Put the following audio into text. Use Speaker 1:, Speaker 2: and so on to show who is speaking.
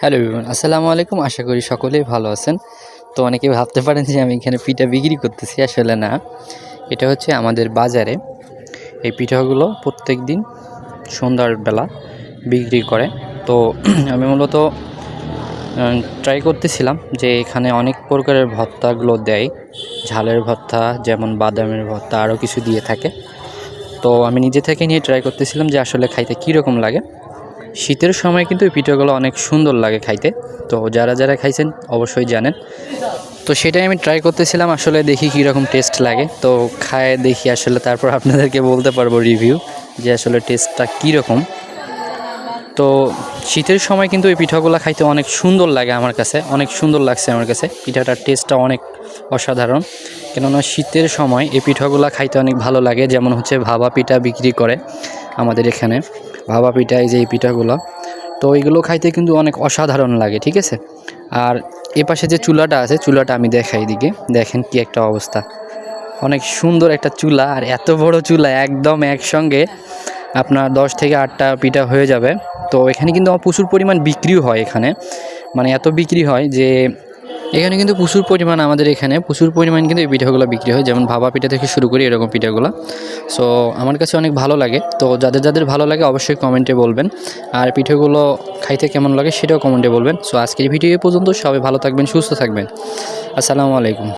Speaker 1: Hello everyone, আসসালামু আলাইকুম। আশা করি সকলেই ভালো আছেন। তো অনেকে ভাবতে পারেন যে আমি এখানে পিঠা বিক্রি করতেছি, আসলে না। এটা হচ্ছে আমাদের বাজারে এই পিঠাগুলো প্রত্যেকদিন সন্ধ্যার বেলা বিক্রি করে। তো আমি মূলত ট্রাই করতেছিলাম যে এখানে অনেক প্রকারের ভর্তাগুলো দেয়। ঝালের ভর্তা, যেমন বাদামের ভর্তা, আরও কিছু দিয়ে থাকে। তো আমি নিজে থেকে নিয়ে ট্রাই করতেছিলাম যে আসলে খাইতে কীরকম লাগে। শীতের সময় কিন্তু এই পিঠাগুলো অনেক সুন্দর লাগে খাইতে। তো যারা যারা খাইছেন অবশ্যই জানেন। তো সেটাই আমি ট্রাই করতেছিলাম, আসলে দেখি কীরকম টেস্ট লাগে। তো খায় দেখি আসলে, তারপর আপনাদেরকে বলতে পারবো রিভিউ যে আসলে টেস্টটা কীরকম। তো শীতের সময় কিন্তু এই পিঠাগুলো খাইতে অনেক সুন্দর লাগে, আমার কাছে অনেক সুন্দর লাগছে। আমার কাছে পিঠাটার টেস্টটা অনেক অসাধারণ, কেননা শীতের সময় এই পিঠাগুলো খাইতে অনেক ভালো লাগে। যেমন হচ্ছে ভাপা পিঠা বিক্রি করে আমাদের এখানে, ভাপা পিঠা, এই যে এই পিঠাগুলো, তো এইগুলো খাইতে কিন্তু অনেক অসাধারণ লাগে, ঠিক আছে। আর এ পাশে যে চুলাটা আছে, চুলাটা আমি দেখাই, দিকে দেখেন কি একটা অবস্থা। অনেক সুন্দর একটা চুলা, আর এত বড় চুলা, একদম একসঙ্গে আপনার 10 থেকে 8টা পিঠা হয়ে যাবে। তো এখানে কিন্তু আমার প্রচুর পরিমাণ বিক্রিও হয় এখানে, মানে এত বিক্রি হয় যে এখানে কিন্তু প্রচুর পরিমাণ, আমাদের এখানে প্রচুর পরিমাণ কিন্তু এই পিঠাগুলো বিক্রি হয়, যেমন ভাপা পিঠা থেকে শুরু করি এরকম পিঠাগুলো। সো আমার কাছে অনেক ভালো লাগে। তো যাদের যাদের ভালো লাগে অবশ্যই কমেন্টে বলবেন, আর পিঠাগুলো খাইতে কেমন লাগে সেটাও কমেন্টে বলবেন। সো আজকের ভিডিও এ পর্যন্ত। সবাই ভালো থাকবেন, সুস্থ থাকবেন। আসসালামু আলাইকুম।